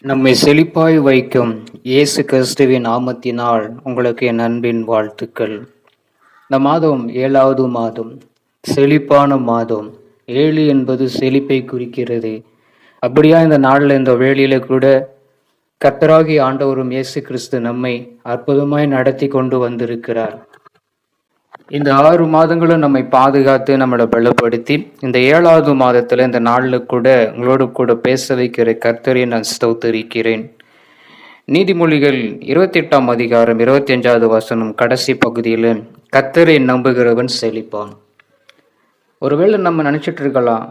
நம்மை செழிப்பாய் வைக்கும் இயேசு கிறிஸ்துவின் நாமத்தினால் உங்களுக்கு என் அன்பின் வாழ்த்துக்கள். இந்த மாதம் 7வது மாதம், செழிப்பான மாதம். 7 என்பது செழிப்பை குறிக்கிறது. அப்படியா இந்த நாளில் இந்த வேளையில கூட கர்த்தராகிய ஆண்டவரும் இயேசு கிறிஸ்து நம்மை அற்புதமாய் நடத்தி கொண்டு வந்திருக்கிறார். இந்த 6 மாதங்களும் நம்மை பாதுகாத்து நம்மளை பலப்படுத்தி இந்த 7வது மாதத்துல இந்த நாள்ல கூட உங்களோடு கூட பேச வைக்கிற கர்த்தரை நான் ஸ்தோத்தரிக்கிறேன். நீதிமொழிகள் 28ஆம் அதிகாரம் 25வது வசனம் கடைசி பகுதியில கர்த்தரை நம்புகிறவன் செழிப்பான். ஒருவேளை நம்ம நினைச்சிட்டு இருக்கலாம்,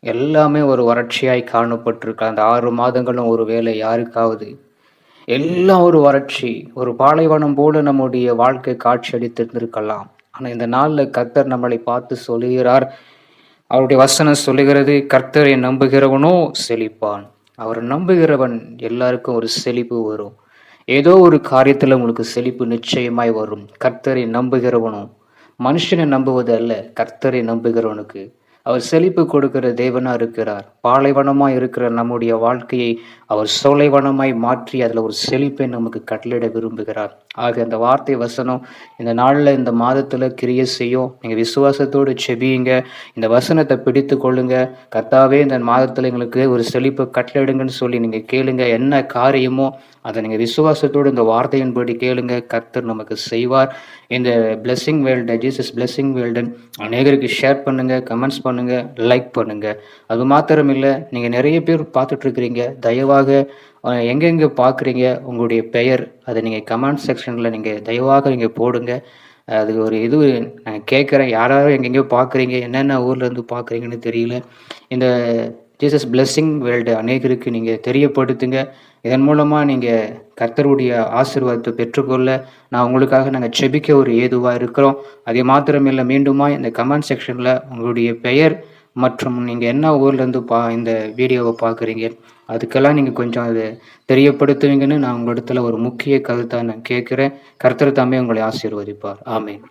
எல்லாமே ஒரு வறட்சியாய் காணப்பட்டிருக்க அந்த 6 மாதங்களும் ஒருவேளை யாருக்காவது எல்லாம் ஒரு வறட்சி, ஒரு பாலைவனம் போல நம்முடைய வாழ்க்கை காட்சி அளித்திருந்திருக்கலாம். ஆனா இந்த நாள்ல கர்த்தர் நம்மளை பார்த்து சொல்லுகிறார். அவருடைய வசனம் சொல்லுகிறது, கர்த்தரை நம்புகிறவனோ செழிப்பான். அவர் நம்புகிறவன் எல்லாருக்கும் ஒரு செழிப்பு வரும். ஏதோ ஒரு காரியத்துல உங்களுக்கு செழிப்பு நிச்சயமாய் வரும். கர்த்தரை நம்புகிறவனும், மனுஷனை நம்புவது அல்ல, கர்த்தரை நம்புகிறவனுக்கு அவர் செழிப்பு கொடுக்கிற தேவனா இருக்கிறார். பாலைவனமாய் இருக்கிற நம்முடைய வாழ்க்கையை அவர் சோலைவனமாய் மாற்றி அதுல ஒரு செழிப்பை நமக்கு கட்டளிட விரும்புகிறார். ஆக அந்த வார்த்தை வசனம் இந்த நாள்ல இந்த மாதத்துல கிரியை செய்யும். நீங்க விசுவாசத்தோடு செபியுங்க, இந்த வசனத்தை பிடித்து கொள்ளுங்க. கர்த்தாவே இந்த மாதத்துல எங்களுக்கு ஒரு செழிப்பை கட்டளிடுங்கன்னு சொல்லி நீங்க கேளுங்க. என்ன காரியமோ அதை நீங்க விசுவாசத்தோடு இந்த வார்த்தையின்படி கேளுங்க. கர்த்தர் நமக்கு செய்வார். இந்த blessing world, Jesus blessing world அநேகருக்கு ஷேர் பண்ணுங்க, கமெண்ட்ஸ் பண்ணுங்க, லைக் பண்ணுங்க. அது மாத்திரம் இல்லை, நீங்க நிறைய பேர் பார்த்துட்டு இருக்கிறீங்க. தயவாக எங்கெங்க பார்க்குறீங்க, உங்களுடைய பெயர் அதை நீங்கள் கமெண்ட் செக்ஷனில் நீங்கள் தயவாக நீங்கள் போடுங்க. அது ஒரு இது நான் கேட்குறேன், யாராவது எங்கெங்கேயோ பார்க்குறீங்க, என்னென்ன ஊர்லேருந்து பார்க்குறீங்கன்னு தெரியல. இந்த ஜீசஸ் பிளெஸிங் வேர்ல்டு அநேகருக்கு நீங்கள் தெரியப்படுத்துங்க. இதன் மூலமாக நீங்கள் கர்த்தருடைய ஆசீர்வாதத்தை பெற்றுக்கொள்ள நான் உங்களுக்காக நாங்கள் செபிக்க ஒரு ஏதுவாக இருக்கிறோம். அதே மாத்திரமில்லை, மீண்டுமா இந்த கமெண்ட் செக்ஷனில் உங்களுடைய பெயர் மற்றும் நீங்கள் என்ன ஊர்லேருந்து இந்த வீடியோவை பார்க்குறீங்க அதுக்கெல்லாம் நீங்கள் கொஞ்சம் அதை தெரியப்படுத்துவீங்கன்னு நான் உங்களிடத்துல ஒரு முக்கிய கருத்தை நான் கேட்குறேன். கர்த்தர் தாமே உங்களை ஆசீர்வதிப்பார். ஆமென்.